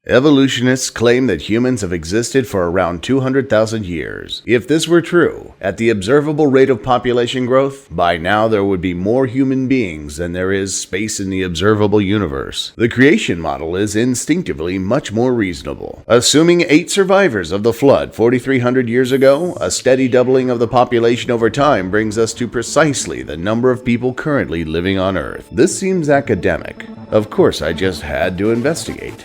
Evolutionists claim that humans have existed for around 200,000 years. If this were true, at the observable rate of population growth, by now there would be more human beings than there is space in the observable universe. The creation model is instinctively much more reasonable. Assuming 8 survivors of the flood 4,300 years ago, a steady doubling of the population over time brings us to precisely the number of people currently living on Earth. This seems academic. Of course, I just had to investigate.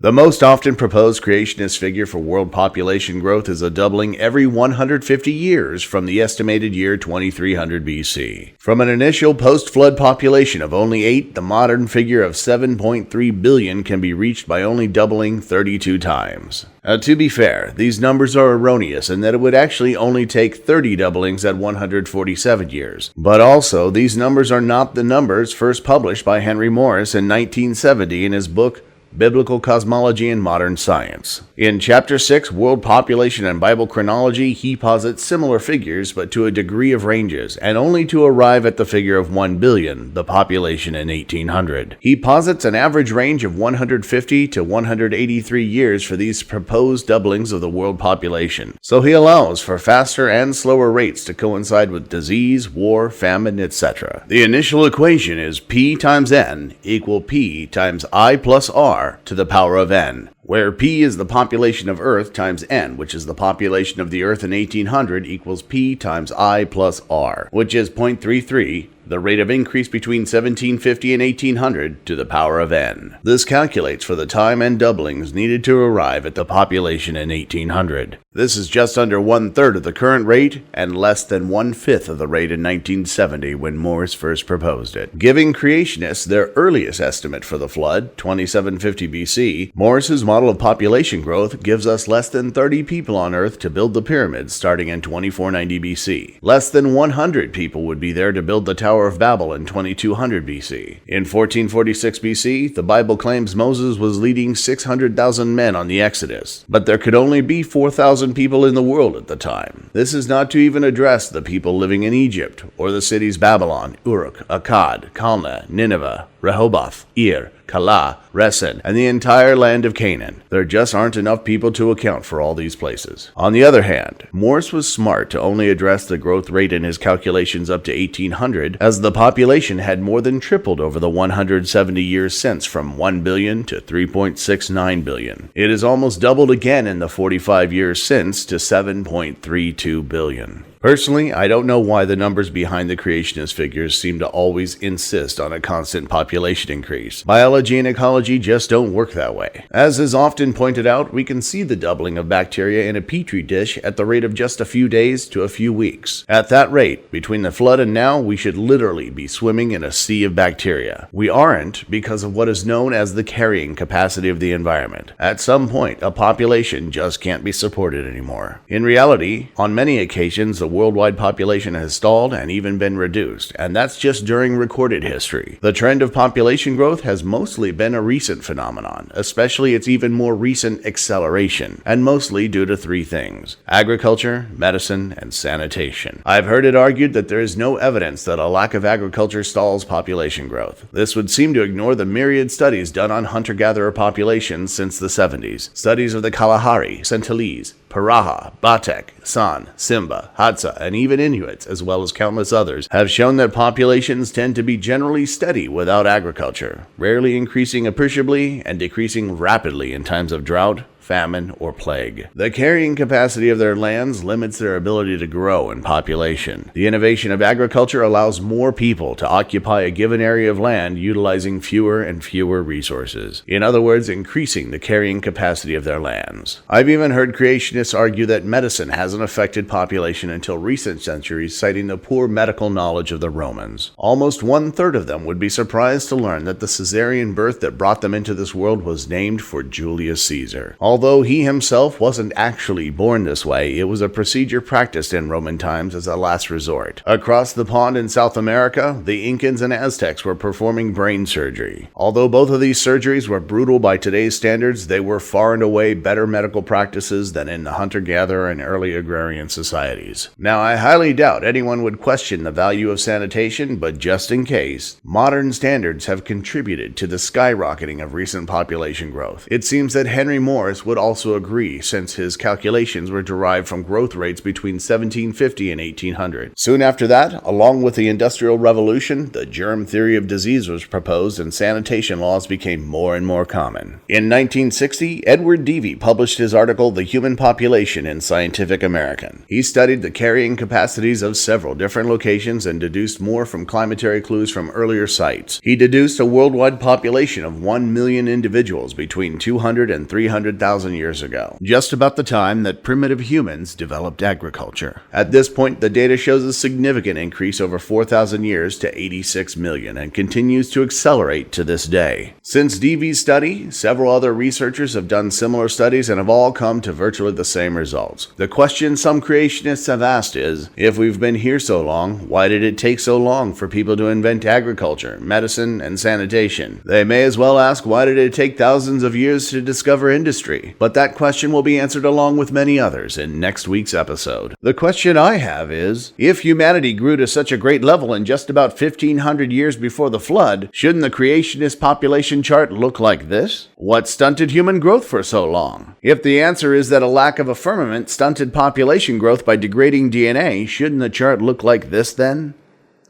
The most often proposed creationist figure for world population growth is a doubling every 150 years from the estimated year 2300 BC. From an initial post-flood population of only 8, the modern figure of 7.3 billion can be reached by only doubling 32 times. To be fair, these numbers are erroneous in that it would actually only take 30 doublings at 147 years. But also, these numbers are not the numbers first published by Henry Morris in 1970 in his book Biblical Cosmology and Modern Science. In Chapter 6, World Population and Bible Chronology, he posits similar figures but to a degree of ranges, and only to arrive at the figure of 1 billion, the population in 1800. He posits an average range of 150 to 183 years for these proposed doublings of the world population, so he allows for faster and slower rates to coincide with disease, war, famine, etc. The initial equation is P times N equal P times I plus R to the power of n, where P is the population of Earth times n, which is the population of the Earth in 1800, equals P times I plus R, which is 0.33, the rate of increase between 1750 and 1800 to the power of n. This calculates for the time and doublings needed to arrive at the population in 1800. This is just under 1/3 of the current rate and less than 1/5 of the rate in 1970 when Morris first proposed it. Giving creationists their earliest estimate for the flood, 2750 BC, Morris's model of population growth gives us less than 30 people on Earth to build the pyramids starting in 2490 BC. Less than 100 people would be there to build the Tower of Babel in 2200 BC. In 1446 BC, the Bible claims Moses was leading 600,000 men on the Exodus, but there could only be 4,000 people in the world at the time. This is not to even address the people living in Egypt, or the cities Babylon, Uruk, Akkad, Calneh, Nineveh, Rehoboth, Ir, Calah, Resen, and the entire land of Canaan. There just aren't enough people to account for all these places. On the other hand, Morris was smart to only address the growth rate in his calculations up to 1800, as the population had more than tripled over the 170 years since, from 1 billion to 3.69 billion. It has almost doubled again in the 45 years since to 7.32 billion. Personally, I don't know why the numbers behind the creationist figures seem to always insist on a constant population increase. Biology and ecology just don't work that way. As is often pointed out, we can see the doubling of bacteria in a petri dish at the rate of just a few days to a few weeks. At that rate, between the flood and now, we should literally be swimming in a sea of bacteria. We aren't because of what is known as the carrying capacity of the environment. At some point, a population just can't be supported anymore. In reality, on many occasions, the worldwide population has stalled and even been reduced, and that's just during recorded history. The trend of population growth has mostly been a recent phenomenon, especially its even more recent acceleration, and mostly due to 3 things: agriculture, medicine, and sanitation. I've heard it argued that there is no evidence that a lack of agriculture stalls population growth. This would seem to ignore the myriad studies done on hunter-gatherer populations since the 70s. Studies of the Kalahari, Sentinelese, Paraha, Batek, San, Simba, Hadza, and even Inuits, as well as countless others, have shown that populations tend to be generally steady without agriculture, rarely increasing appreciably and decreasing rapidly in times of drought, famine, or plague. The carrying capacity of their lands limits their ability to grow in population. The innovation of agriculture allows more people to occupy a given area of land utilizing fewer and fewer resources. In other words, increasing the carrying capacity of their lands. I've even heard creationists argue that medicine hasn't affected population until recent centuries, citing the poor medical knowledge of the Romans. Almost 1/3 of them would be surprised to learn that the cesarean birth that brought them into this world was named for Julius Caesar. Although he himself wasn't actually born this way, it was a procedure practiced in Roman times as a last resort. Across the pond in South America, the Incans and Aztecs were performing brain surgery. Although both of these surgeries were brutal by today's standards, they were far and away better medical practices than in the hunter-gatherer and early agrarian societies. Now, I highly doubt anyone would question the value of sanitation, but just in case, modern standards have contributed to the skyrocketing of recent population growth. It seems that Henry Morris would also agree, since his calculations were derived from growth rates between 1750 and 1800. Soon after that, along with the Industrial Revolution, the germ theory of disease was proposed and sanitation laws became more and more common. In 1960, Edward Deevey published his article, The Human Population in Scientific American. He studied the carrying capacities of several different locations and deduced more from climatary clues from earlier sites. He deduced a worldwide population of 1 million individuals between 200 and 300,000 years ago, just about the time that primitive humans developed agriculture. At this point, the data shows a significant increase over 4,000 years to 86 million and continues to accelerate to this day. Since Deevey's study, several other researchers have done similar studies and have all come to virtually the same results. The question some creationists have asked is, if we've been here so long, why did it take so long for people to invent agriculture, medicine, and sanitation? They may as well ask, why did it take thousands of years to discover industry? But that question will be answered along with many others in next week's episode. The question I have is, if humanity grew to such a great level in just about 1,500 years before the flood, shouldn't the creationist population chart look like this? What stunted human growth for so long? If the answer is that a lack of a firmament stunted population growth by degrading DNA, shouldn't the chart look like this then?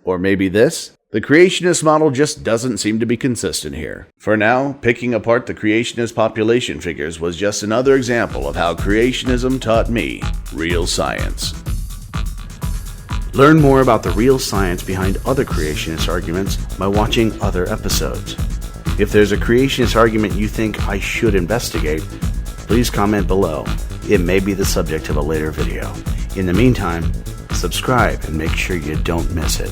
Or maybe this? The creationist model just doesn't seem to be consistent here. For now, picking apart the creationist population figures was just another example of how creationism taught me real science. Learn more about the real science behind other creationist arguments by watching other episodes. If there's a creationist argument you think I should investigate, please comment below. It may be the subject of a later video. In the meantime, subscribe and make sure you don't miss it.